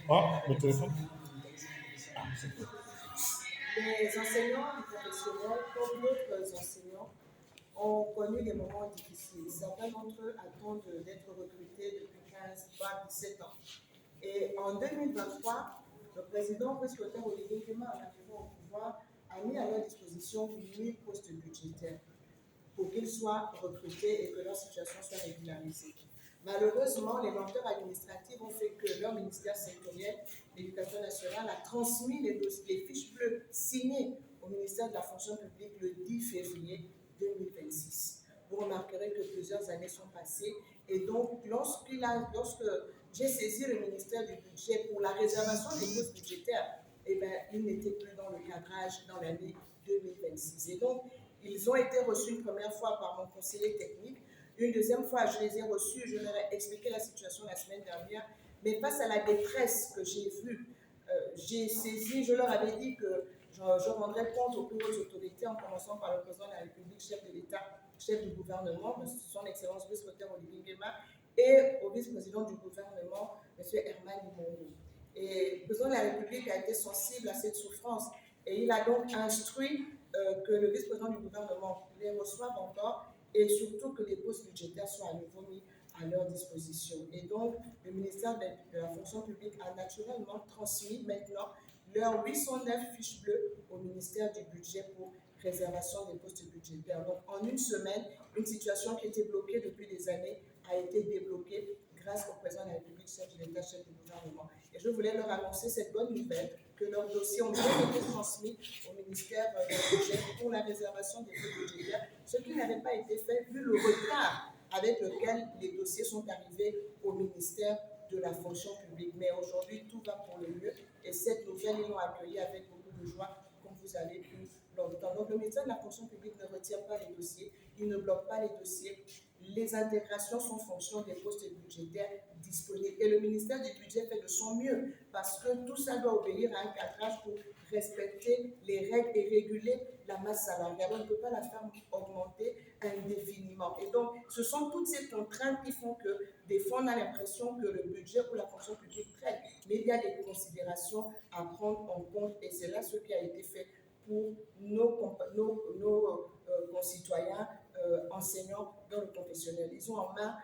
Ah, le téléphone. Les enseignants du professionnel, comme d'autres enseignants, ont connu des moments difficiles. Certains d'entre eux attendent d'être recrutés depuis 15, 20, 17 ans. Et en 2023, le président Brice-Clotaire Oligui Nguema, en arrivant au pouvoir, a mis à leur disposition 1000 postes budgétaires pour qu'ils soient recrutés et que leur situation soit régularisée. Malheureusement, les lenteurs administratives ont fait que leur ministère sectoriel, l'Éducation nationale, a transmis les fiches bleues signées au ministère de la fonction publique le 10 février 2026. Vous remarquerez que plusieurs années sont passées et donc lorsque j'ai saisi le ministère du budget pour la réservation des postes budgétaires, eh bien, il n'était plus dans le cadrage dans l'année 2026. Et donc, ils ont été reçus une première fois par mon conseiller technique. Une deuxième fois, je les ai reçus, je leur ai expliqué la situation la semaine dernière. Mais face à la détresse que j'ai vue, j'ai saisi, je leur avais dit que je rendrais compte aux plus hautes autorités, en commençant par le président de la République, chef de l'État, chef du gouvernement, son Excellence Brice-Clotaire Oligui Nguema, et au vice-président du gouvernement, M. Herman Imongo. Et le président de la République a été sensible à cette souffrance et il a donc instruit que le vice-président du gouvernement les reçoive encore et surtout que les postes budgétaires soient à nouveau mis à leur disposition. Et donc, le ministère de la fonction publique a naturellement transmis maintenant leurs 809 fiches bleues au ministère du budget pour réservation des postes budgétaires. Donc, en une semaine, une situation qui était bloquée depuis des années a été débloquée grâce au président de la République, chef de l'État, chef du gouvernement. Et je voulais leur annoncer cette bonne nouvelle, que leurs dossiers ont bien été transmis au ministère du budget pour la réservation des postes budgétaires, ce qui n'avait pas été fait vu le retard avec lequel les dossiers sont arrivés au ministère de la fonction publique. Mais aujourd'hui, tout va pour le mieux et cette nouvelle, ils l'ont accueillie avec beaucoup de joie, comme vous avez pu l'entendre. Donc, le ministère de la fonction publique ne retire pas les dossiers, il ne bloque pas les dossiers. Les intégrations sont en fonction des postes budgétaires disponibles. Et le ministère du budget fait de son mieux parce que tout ça doit obéir à un cadrage pour respecter les règles et réguler la masse salariale. On ne peut pas la faire augmenter indéfiniment. Et donc, ce sont toutes ces contraintes qui font que des fois, on a l'impression que le budget pour la fonction publique traîne. Mais il y a des considérations à prendre en compte et c'est là ce qui a été fait pour nos concitoyens enseignants dans le professionnel. Ils ont en main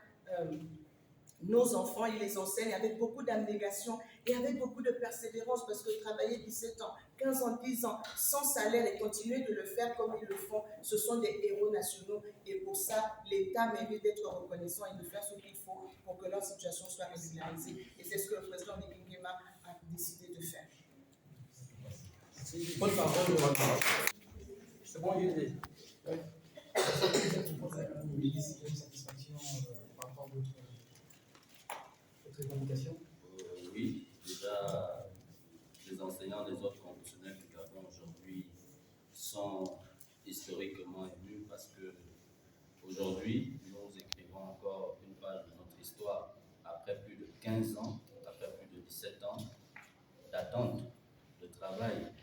nos enfants, ils les enseignent avec beaucoup d'abnégation et avec beaucoup de persévérance parce que travailler 17 ans, 15 ans, 10 ans sans salaire et continuer de le faire comme ils le font, ce sont des héros nationaux et pour ça, l'État mérite d'être reconnaissant et de faire ce qu'il faut pour que leur situation soit régularisée. Et c'est ce que le président Oligui Nguema a décidé de faire. Bonne parole. C'est bon, il est. Une satisfaction par rapport à votre revendication. Oui, déjà, les enseignants des autres professionnels du Gabon aujourd'hui sont historiquement émus parce que aujourd'hui, nous écrivons encore une page de notre histoire après plus de 15 ans, après plus de 17 ans d'attente, de travail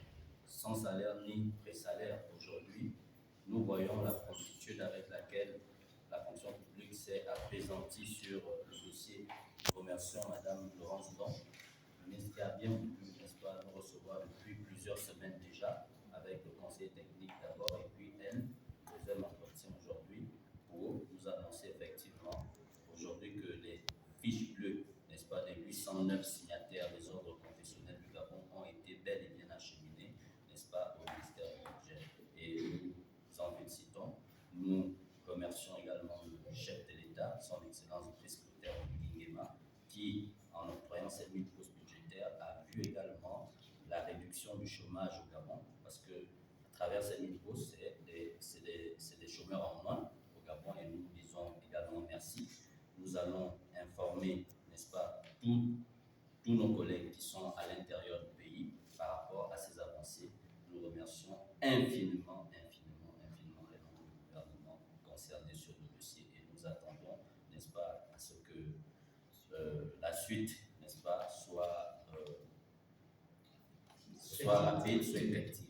sans salaire ni pré-salaire. Aujourd'hui, nous voyons la promptitude avec laquelle la fonction publique s'est apaisantie sur le dossier. Nous remercions Mme Laurence Don, ministre qui a bien voulu, n'est-ce pas, nous recevoir depuis plusieurs semaines déjà, avec le conseil technique d'abord, et puis elle, deuxième entretien aujourd'hui, pour nous annoncer effectivement aujourd'hui que les fiches bleues, n'est-ce pas, des 809 signataires des ordres confessionnels du Gabon ont été bel et bien acheminées, n'est-ce pas, au ministère du Budget. Et nous en félicitons. Nous remercions également le chef de l'État, son Excellence Brice-Clotaire Oligui Nguema, qui, en octroyant ces 1000 postes budgétaires, a vu également la réduction du chômage au Gabon, parce que à travers ces 1000 postes, c'est des chômeurs en moins au Gabon, et nous disons également merci. Nous allons informer, n'est-ce pas, tous nos collègues qui sont à l'intérieur du pays par rapport à ces avancées. Nous remercions infiniment les membres du gouvernement concernés sur le dossier et nous attendons, n'est-ce pas, à ce que la suite, n'est-ce pas, soit rapide, soit effective.